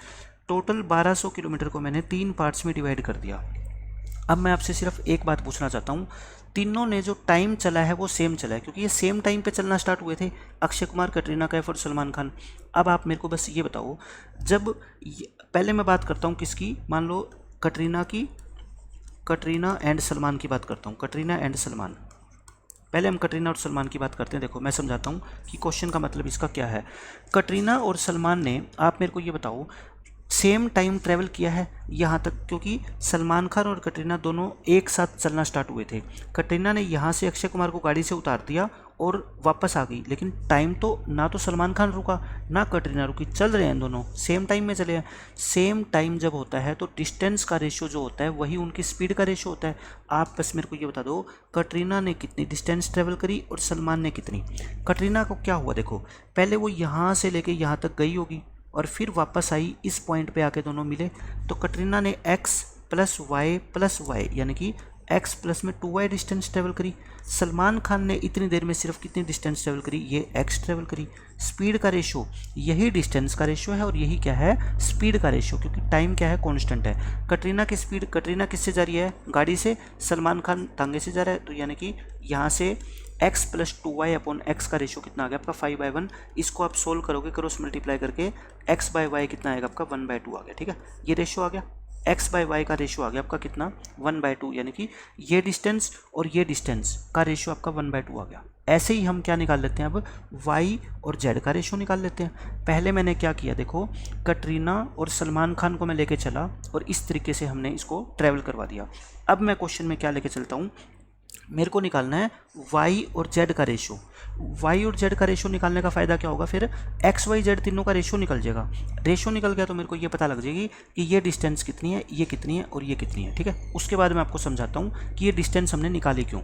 टोटल 1200 किलोमीटर को मैंने 3 पार्ट्स में डिवाइड कर दिया। अब मैं आपसे सिर्फ एक बात पूछना चाहता हूँ, तीनों ने जो टाइम चला है वो सेम चला है, क्योंकि ये सेम टाइम पे चलना स्टार्ट हुए थे, अक्षय कुमार, कटरीना कैफ और सलमान खान। अब आप मेरे को बस ये बताओ, जब पहले मैं बात करता हूँ किसकी, मान लो कटरीना की, कटरीना एंड सलमान की बात करता हूँ, कटरीना एंड सलमान। पहले हम कटरीना और सलमान की बात करते हैं। देखो मैं समझाता हूँ कि क्वेश्चन का मतलब इसका क्या है। कटरीना और सलमान ने, आप मेरे को ये बताओ, सेम टाइम ट्रैवल किया है यहाँ तक, क्योंकि सलमान खान और कटरीना दोनों एक साथ चलना स्टार्ट हुए थे। कटरीना ने यहाँ से अक्षय कुमार को गाड़ी से उतार दिया और वापस आ गई, लेकिन टाइम तो ना तो सलमान खान रुका ना कटरीना रुकी, चल रहे हैं दोनों, सेम टाइम में चले हैं। सेम टाइम जब होता है तो डिस्टेंस का रेशियो जो होता है वही उनकी स्पीड का रेशियो होता है। आप बस मेरे को ये बता दो, कटरीना ने कितनी डिस्टेंस ट्रेवल करी और सलमान ने कितनी। कटरीना को क्या हुआ, देखो पहले वो यहाँ से लेके यहाँ तक गई होगी और फिर वापस आई, इस पॉइंट पे आके दोनों मिले, तो कटरीना ने x प्लस वाई यानी कि x प्लस में 2y डिस्टेंस ट्रेवल करी। सलमान खान ने इतनी देर में सिर्फ कितनी डिस्टेंस ट्रेवल करी, ये x ट्रेवल करी। स्पीड का रेशो यही डिस्टेंस का रेशो है और यही क्या है, स्पीड का रेशो, क्योंकि टाइम क्या है, कांस्टेंट है। कटरीना की स्पीड, कटरीना किससे जा रही है, गाड़ी से, सलमान खान तांगे से जा रहा है, तो यानी कि यहाँ से x plus 2y upon x का रेशो कितना आ गया आपका 5/1। इसको आप सोल्व करोगे, क्रॉस मल्टीप्लाई करके x बाय वाई कितना आएगा आपका 1/2 आ गया, ठीक है। ये रेशो आ गया, x बाय वाई का रेशो आ गया आपका कितना 1/2, यानी कि ये डिस्टेंस और ये डिस्टेंस का रेशो आपका 1/2 आ गया। ऐसे ही हम क्या निकाल लेते हैं अब, y और z का रेशो निकाल लेते हैं। पहले मैंने क्या किया, देखो कटरीना और सलमान खान को मैं लेके चला और इस तरीके से हमने इसको ट्रैवल करवा दिया। अब मैं क्वेश्चन में क्या लेके चलता हूँ, मेरे को निकालना है y और z का रेशो। y और z का रेशो निकालने का फ़ायदा क्या होगा, फिर x y z तीनों का रेशो निकल जाएगा। रेशो निकल गया तो मेरे को ये पता लग जाएगी कि ये डिस्टेंस कितनी है, ये कितनी है और ये कितनी है, ठीक है। उसके बाद मैं आपको समझाता हूँ कि ये डिस्टेंस हमने निकाली क्यों।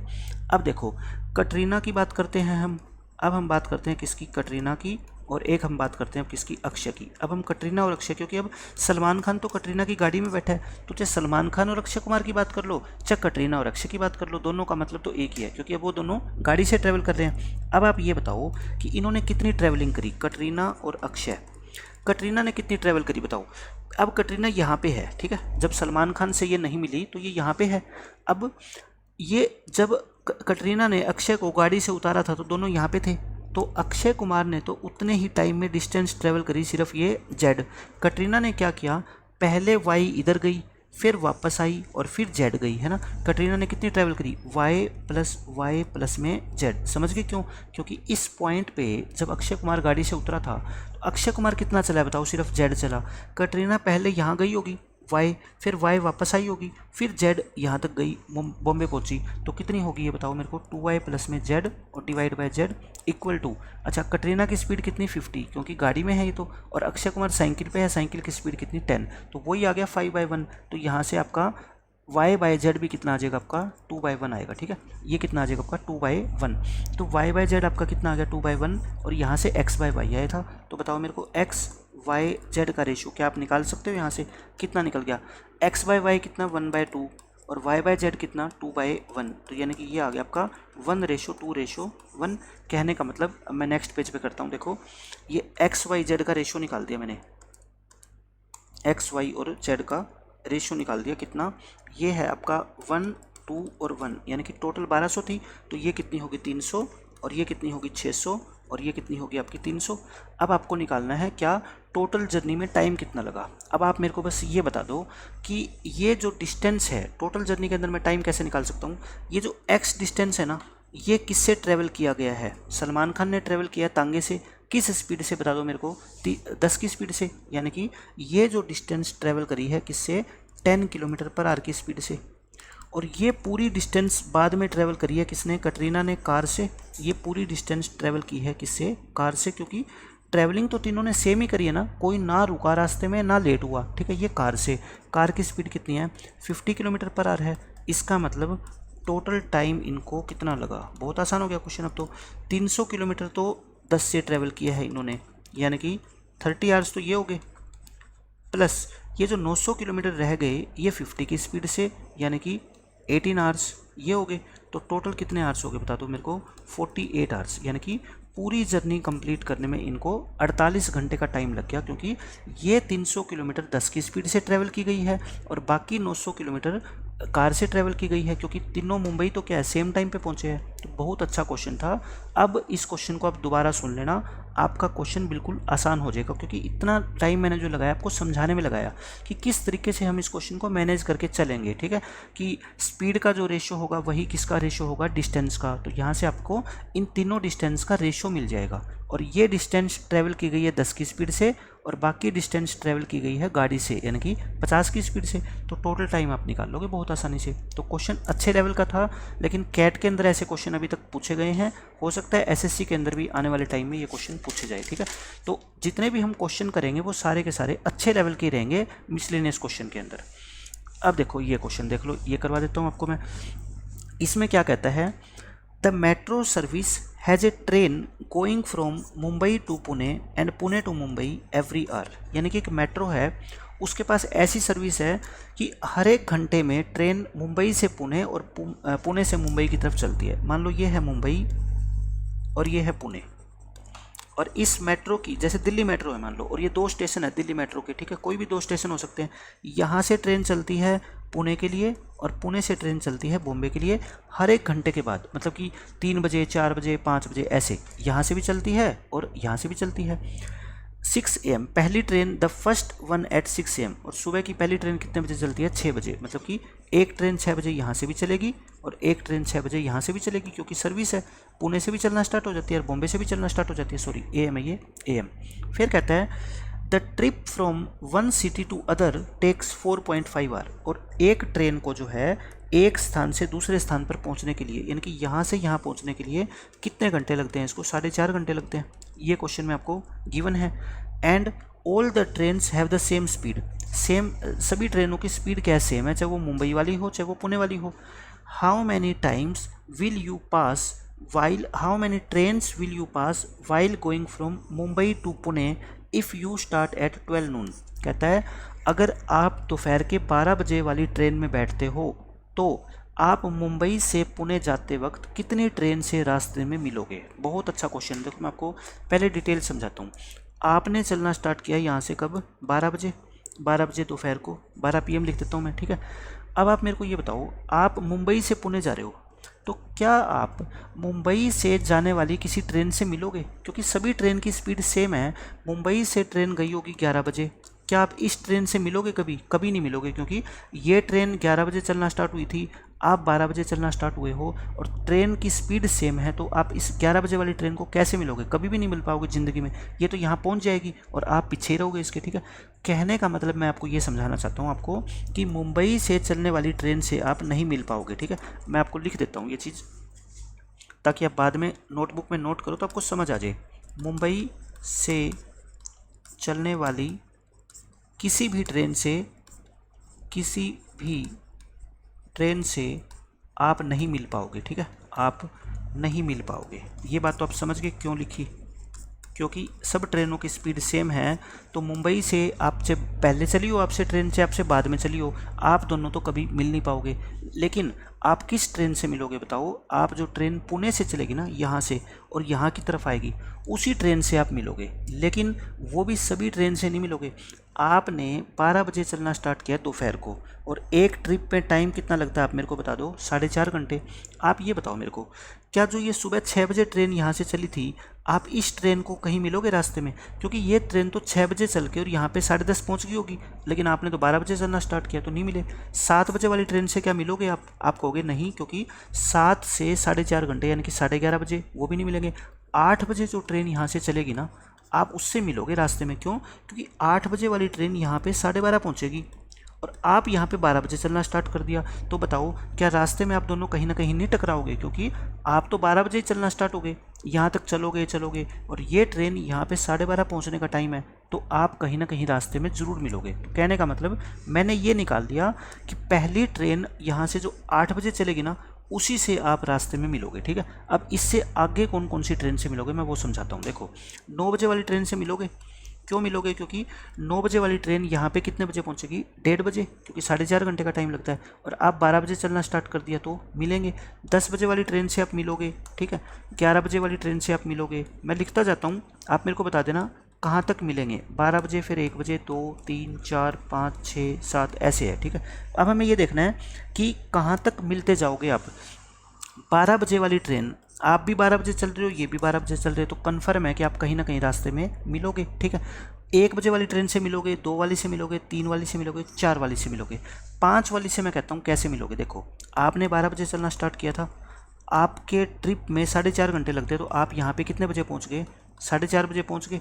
अब देखो कटरीना की बात करते हैं हम, अब हम बात करते हैं किसकी, कटरीना की, और एक हम बात करते हैं अब किसकी, अक्षय की। अब हम कटरीना और अक्षय, क्योंकि अब सलमान खान तो कटरीना की गाड़ी में बैठा है, तो चाहे सलमान खान और अक्षय कुमार की बात कर लो, चाहे कटरीना और अक्षय की बात कर लो, दोनों का मतलब तो एक ही है, क्योंकि अब वो दोनों गाड़ी से ट्रैवल कर रहे हैं। अब आप ये बताओ कि इन्होंने कितनी ट्रैवलिंग करी, कटरीना और अक्षय। कटरीना ने कितनी ट्रैवल करी बताओ। अब कटरीना यहाँ पे है, ठीक है, जब सलमान खान से ये नहीं मिली तो ये यहाँ पे है। अब ये जब कटरीना ने अक्षय को गाड़ी से उतारा था तो दोनों यहाँ पे थे, तो अक्षय कुमार ने तो उतने ही टाइम में डिस्टेंस ट्रेवल करी, सिर्फ ये z। कटरीना ने क्या किया, पहले y इधर गई, फिर वापस आई और फिर z गई, है ना। कटरीना ने कितनी ट्रैवल करी, y प्लस में z। समझ गए क्यों, क्योंकि इस पॉइंट पे जब अक्षय कुमार गाड़ी से उतरा था तो अक्षय कुमार कितना चला है बताओ, सिर्फ z चला। कटरीना पहले यहाँ गई होगी y, फिर y वापस आई होगी, फिर z यहाँ तक गई, बॉम्बे पहुँची, तो कितनी होगी ये बताओ मेरे को, 2y प्लस में z और divide by z equal to, अच्छा कटरीना की स्पीड कितनी 50, क्योंकि गाड़ी में है ये तो, और अक्षय कुमार साइकिल पे है, साइकिल की स्पीड कितनी 10, तो वही आ गया 5/1। तो यहाँ से आपका y बाय z भी कितना आ जाएगा आपका 2/1 आएगा, ठीक है। ये कितना आ जाएगा आपका 2/1, तो y बाय z आपका कितना आ गया 2/1, और यहाँ से x बाय वाई आया था, तो बताओ मेरे को x y z का रेशो क्या आप निकाल सकते हो, यहाँ से कितना निकल गया, x बाय वाई कितना 1/2 और y बाय z कितना 2/1, तो यानी कि ये आ गया आपका 1:2:1। कहने का मतलब, अब मैं नेक्स्ट पेज पे करता हूँ, देखो ये x y z का रेशो निकाल दिया मैंने, x y और z का रेशो निकाल दिया, कितना, ये है आपका 1, 2 और 1, यानी कि टोटल 1200 थी, तो ये कितनी होगी 300 और ये कितनी होगी 600 और ये कितनी होगी आपकी 300। अब आपको निकालना है क्या, टोटल जर्नी में टाइम कितना लगा। अब आप मेरे को बस ये बता दो कि ये जो डिस्टेंस है टोटल जर्नी के अंदर मैं टाइम कैसे निकाल सकता हूँ। ये जो x डिस्टेंस है ना, ये किससे ट्रैवल किया गया है, सलमान खान ने ट्रैवल किया तांगे से, किस स्पीड से बता दो मेरे को, 10 की स्पीड से, यानी कि ये जो डिस्टेंस ट्रैवल करी है किससे, 10 किलोमीटर पर आवर की स्पीड से। और ये पूरी डिस्टेंस बाद में ट्रैवल करी है किसने, कटरीना ने कार से। ये पूरी डिस्टेंस ट्रैवल की है किससे, कार से, क्योंकि ट्रैवलिंग तो तीनों ने सेम ही करी है ना, कोई ना रुका रास्ते में ना लेट हुआ, ठीक है। ये कार से, कार की स्पीड कितनी है, 50 किलोमीटर पर आवर है। इसका मतलब टोटल टाइम इनको कितना लगा, बहुत आसान हो गया क्वेश्चन अब तो। 300 किलोमीटर तो 10 से ट्रैवल किया है इन्होंने, यानी कि 30 आवर्स तो ये हो गए, प्लस ये जो 900 किलोमीटर रह गए ये 50 की स्पीड से, यानी कि 18 आवर्स ये हो गए। तो टोटल कितने आवर्स हो गए बता दो मेरे को, 48 आवर्स, यानी कि पूरी जर्नी कंप्लीट करने में इनको 48 घंटे का टाइम लग गया, क्योंकि ये 300 किलोमीटर 10 की स्पीड से ट्रैवल की गई है और बाकी 900 किलोमीटर कार से ट्रैवल की गई है, क्योंकि तीनों मुंबई तो क्या है सेम टाइम पे पहुंचे हैं। तो बहुत अच्छा क्वेश्चन था। अब इस क्वेश्चन को आप दोबारा सुन लेना, आपका क्वेश्चन बिल्कुल आसान हो जाएगा, क्योंकि इतना टाइम मैंने जो लगाया आपको समझाने में लगाया कि किस तरीके से हम इस क्वेश्चन को मैनेज करके चलेंगे, ठीक है। कि स्पीड का जो रेशो होगा वही किसका रेशो होगा, डिस्टेंस का। तो यहाँ से आपको इन तीनों डिस्टेंस का रेशो मिल जाएगा, और ये डिस्टेंस ट्रैवल की गई है 10 की स्पीड से और बाकी डिस्टेंस ट्रैवल की गई है गाड़ी से, यानी कि 50 की स्पीड से। तो टोटल टाइम आप निकाल लोगे बहुत आसानी से। तो क्वेश्चन अच्छे लेवल का था, लेकिन कैट के अंदर ऐसे क्वेश्चन अभी तक पूछे गए हैं, हो सकता है एसएससी के अंदर भी आने वाले टाइम में ये क्वेश्चन पूछे जाए, ठीक है। तो जितने भी हम क्वेश्चन करेंगे वो सारे के सारे अच्छे लेवल के रहेंगे मिसलेनियस क्वेश्चन के अंदर। अब देखो ये क्वेश्चन देख लो, ये करवा देता हूँ आपको मैं। इसमें क्या कहता है, the metro service has a train going from Mumbai to Pune and Pune to Mumbai every hour. यानी कि एक मेट्रो है, उसके पास ऐसी सर्विस है कि हर एक घंटे में ट्रेन मुंबई से पुणे और पुणे से मुंबई की तरफ चलती है। मान लो ये है मुंबई और ये है पुणे, और इस मेट्रो की, जैसे दिल्ली मेट्रो है मान लो, और ये 2 स्टेशन है दिल्ली मेट्रो के, ठीक है, कोई भी 2 स्टेशन हो सकते हैं। यहाँ से ट्रेन चलती है पुणे के लिए और पुणे से ट्रेन चलती है बॉम्बे के लिए हर एक घंटे के बाद, मतलब कि 3 बजे 4 बजे 5 बजे ऐसे यहाँ से भी चलती है और यहाँ से भी चलती है। 6 AM पहली train, the first one at 6 AM, और सुबह की पहली ट्रेन कितने बजे चलती है, 6 बजे, मतलब कि एक ट्रेन 6 बजे यहाँ से भी चलेगी और एक ट्रेन 6 बजे यहाँ से भी चलेगी, क्योंकि सर्विस है, पुणे से भी चलना स्टार्ट हो जाती है और बॉम्बे से भी चलना स्टार्ट हो जाती है। सॉरी AM है ये, AM। फिर कहता है the trip from one city to other takes 4.5 hour, और एक ट्रेन को जो है एक स्थान से दूसरे स्थान पर पहुंचने के लिए, यानी कि यहाँ से यहाँ पहुंचने के लिए कितने घंटे लगते हैं, इसको 4.5 घंटे लगते हैं। ये क्वेश्चन में आपको गिवन है। And all the trains have the same speed, same सभी ट्रेनों की स्पीड क्या है, सेम है, चाहे वो मुंबई वाली हो चाहे वो पुणे वाली हो। How many times will you pass while, how many trains will you pass while going from Mumbai to Pune if you start at 12 noon. कहता है अगर आप दोपहर के 12 बजे वाली ट्रेन में बैठते हो तो आप मुंबई से पुणे जाते वक्त कितनी ट्रेन से रास्ते में मिलोगे। बहुत अच्छा क्वेश्चन, देखो मैं आपको पहले डिटेल समझाता हूँ। आपने चलना स्टार्ट किया यहाँ से कब, 12 बजे, 12 बजे दोपहर को, 12 PM लिख देता हूँ मैं, ठीक है। अब आप मेरे को ये बताओ, आप मुंबई से पुणे जा रहे हो, तो क्या आप मुंबई से जाने वाली किसी ट्रेन से मिलोगे, क्योंकि सभी ट्रेन की स्पीड सेम है। मुंबई से ट्रेन गई होगी 11 बजे, क्या आप इस ट्रेन से मिलोगे कभी, कभी नहीं मिलोगे, क्योंकि ये ट्रेन 11 बजे चलना स्टार्ट हुई थी, आप 12 बजे चलना स्टार्ट हुए हो और ट्रेन की स्पीड सेम है, तो आप इस 11 बजे वाली ट्रेन को कैसे मिलोगे, कभी भी नहीं मिल पाओगे ज़िंदगी में। ये तो यहाँ पहुँच जाएगी और आप पीछे ही रहोगे इसके, ठीक है। कहने का मतलब मैं आपको ये समझाना चाहता हूँ आपको कि मुंबई से चलने वाली ट्रेन से आप नहीं मिल पाओगे, ठीक है। मैं आपको लिख देता हूँ ये चीज़, ताकि आप बाद में नोटबुक में नोट करो तो आपको समझ आ जाए। मुंबई से चलने वाली किसी भी ट्रेन से आप नहीं मिल पाओगे, ठीक है, आप नहीं मिल पाओगे। ये बात तो आप समझ गए क्यों लिखी, क्योंकि सब ट्रेनों की स्पीड सेम है। तो मुंबई से आपसे पहले चली हो, आपसे ट्रेन से आपसे बाद में चली हो, आप दोनों तो कभी मिल नहीं पाओगे। लेकिन आप किस ट्रेन से मिलोगे बताओ, आप जो ट्रेन पुणे से चलेगी ना यहाँ से और यहाँ की तरफ आएगी, उसी ट्रेन से आप मिलोगे। लेकिन वो भी सभी ट्रेन से नहीं मिलोगे। आपने 12 बजे चलना स्टार्ट किया दोपहर को, और एक ट्रिप पे टाइम कितना लगता है आप मेरे को बता दो, 4.5 घंटे। आप ये बताओ मेरे को, क्या जो ये सुबह 6 बजे ट्रेन यहाँ से चली थी, आप इस ट्रेन को कहीं मिलोगे रास्ते में, क्योंकि ये ट्रेन तो 6 बजे चल के और यहाँ पे 10:30 पहुँच गई होगी, लेकिन आपने तो 12 बजे चलना स्टार्ट किया तो नहीं मिले। 7 बजे वाली ट्रेन से क्या मिलोगे आप कहोगे नहीं, क्योंकि 7 से 4.5 घंटे यानी कि 11:30 बजे वो भी नहीं मिलेंगे। 8 बजे जो ट्रेन यहाँ से चलेगी ना, आप उससे मिलोगे रास्ते में। क्यों? क्योंकि 8 बजे वाली ट्रेन यहाँ पे 12:30 पहुँचेगी और आप यहाँ पे 12 बजे चलना स्टार्ट कर दिया, तो बताओ क्या रास्ते में आप दोनों कहीं ना कहीं नहीं टकराओगे? क्योंकि आप तो 12 बजे ही चलना स्टार्ट हो गए, यहाँ तक चलोगे और ये ट्रेन यहाँ पे 12:30 पहुँचने का टाइम है, तो आप कहीं ना कहीं रास्ते में ज़रूर मिलोगे। तो कहने का मतलब मैंने ये निकाल दिया कि पहली ट्रेन यहाँ से जो 8 बजे चलेगी ना, उसी से आप रास्ते में मिलोगे। ठीक है, अब इससे आगे कौन कौन सी ट्रेन से मिलोगे मैं वो समझाता हूँ। देखो, 9 बजे वाली ट्रेन से मिलोगे। क्यों मिलोगे? क्योंकि 9 बजे वाली ट्रेन यहाँ पे कितने बजे पहुँचेगी? 1:30 बजे, क्योंकि 4.5 घंटे का टाइम लगता है, और आप 12 बजे चलना स्टार्ट कर दिया तो मिलेंगे। 10 बजे वाली ट्रेन से आप मिलोगे, ठीक है, 11 बजे वाली ट्रेन से आप मिलोगे। मैं लिखता जाता हूँ, आप मेरे को बता देना कहाँ तक मिलेंगे। 12 बजे, फिर 1 बजे, 2, 3, 4, 5, 6, 7 ऐसे है। ठीक है, अब हमें ये देखना है कि कहाँ तक मिलते जाओगे आप। 12 बजे वाली ट्रेन, आप भी 12 बजे चल रहे हो, ये भी 12 बजे चल रहे हो, तो कन्फर्म है कि आप कहीं ना कहीं रास्ते में मिलोगे। ठीक है, 1 बजे वाली ट्रेन से मिलोगे, 2 वाली से मिलोगे, 3 वाली से मिलोगे, 4 वाली से मिलोगे, 5 वाली से मैं कहता हूँ कैसे मिलोगे। देखो, आपने 12 बजे चलना स्टार्ट किया था, आपके ट्रिप में 4.5 घंटे लगते, तो आप यहाँ पे कितने बजे पहुँच गए? 4:30 बजे पहुँच गए।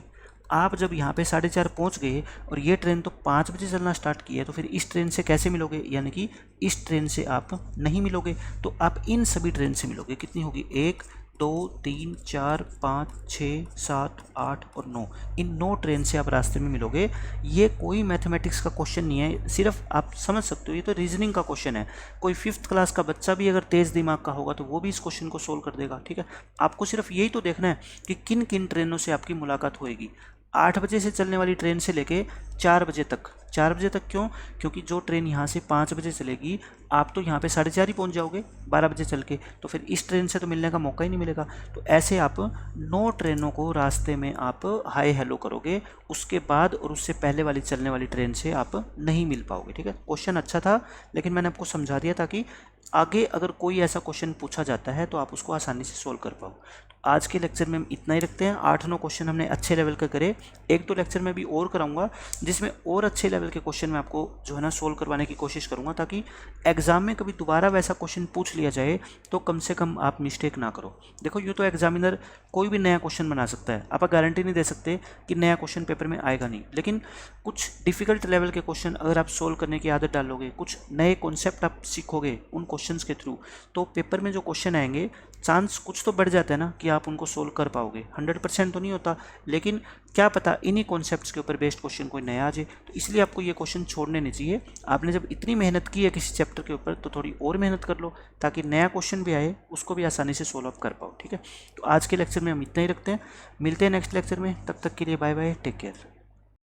आप जब यहाँ पे 4:30 पहुँच गए और ये ट्रेन तो 5 बजे चलना स्टार्ट की है, तो फिर इस ट्रेन से कैसे मिलोगे? यानी कि इस ट्रेन से आप नहीं मिलोगे, तो आप इन सभी ट्रेन से मिलोगे। कितनी होगी? 1, 2, 3, 4, 5, 6, 7, 8 और 9, इन 9 ट्रेन से आप रास्ते में मिलोगे। ये कोई मैथमेटिक्स का क्वेश्चन नहीं है, सिर्फ आप समझ सकते हो, ये तो रीजनिंग का क्वेश्चन है। कोई 5th क्लास का बच्चा भी अगर तेज़ दिमाग का होगा तो वो भी इस क्वेश्चन को सोल्व कर देगा। ठीक है, आपको सिर्फ यही तो देखना है कि किन किन ट्रेनों से आपकी मुलाकात होएगी। 8 बजे से चलने वाली ट्रेन से लेके 4 बजे तक। 4 बजे तक क्यों? क्योंकि जो ट्रेन यहाँ से 5 बजे चलेगी, आप तो यहाँ पे 4:30 ही पहुँच जाओगे 12 बजे चल के, तो फिर इस ट्रेन से तो मिलने का मौका ही नहीं मिलेगा। तो ऐसे आप 9 ट्रेनों को रास्ते में आप हाय हेलो करोगे, उसके बाद और उससे पहले वाली चलने वाली ट्रेन से आप नहीं मिल पाओगे। ठीक है, क्वेश्चन अच्छा था, लेकिन मैंने आपको समझा दिया ताकि आगे अगर कोई ऐसा क्वेश्चन पूछा जाता है तो आप उसको आसानी से सोल्व कर पाओ। तो आज के लेक्चर में हम इतना ही रखते हैं। 8-9 क्वेश्चन हमने अच्छे लेवल का करे, एक तो लेक्चर में भी और कराऊंगा जिसमें और अच्छे लेवल के क्वेश्चन मैं आपको जो है ना सोल्व करवाने की कोशिश करूंगा, ताकि एग्जाम में कभी दोबारा वैसा क्वेश्चन पूछ लिया जाए तो कम से कम आप मिस्टेक ना करो। देखो, यूँ तो एग्जामिनर कोई भी नया क्वेश्चन बना सकता है, आप गारंटी नहीं दे सकते कि नया क्वेश्चन पेपर में आएगा नहीं, लेकिन कुछ डिफ़िकल्ट लेवल के क्वेश्चन अगर आप सोल्व करने की आदत डालोगे, कुछ नए कॉन्सेप्ट आप सीखोगे उन क्वेश्चंस के थ्रू, तो पेपर में जो क्वेश्चन आएंगे चांस कुछ तो बढ़ जाता है ना कि आप उनको सोल्व कर पाओगे। 100% तो नहीं होता, लेकिन क्या पता इन्हीं कॉन्सेप्ट्स के ऊपर बेस्ड क्वेश्चन कोई नया आ जाए। तो इसलिए आपको ये क्वेश्चन छोड़ने नहीं चाहिए। आपने जब इतनी मेहनत की है किसी चैप्टर के ऊपर, तो थोड़ी और मेहनत कर लो ताकि नया क्वेश्चन भी आए उसको भी आसानी से सोल्व अप कर पाओ। ठीक है, तो आज के लेक्चर में हम इतना ही रखते हैं, मिलते हैं नेक्स्ट लेक्चर में, तब तक के लिए बाय बाय, टेक केयर।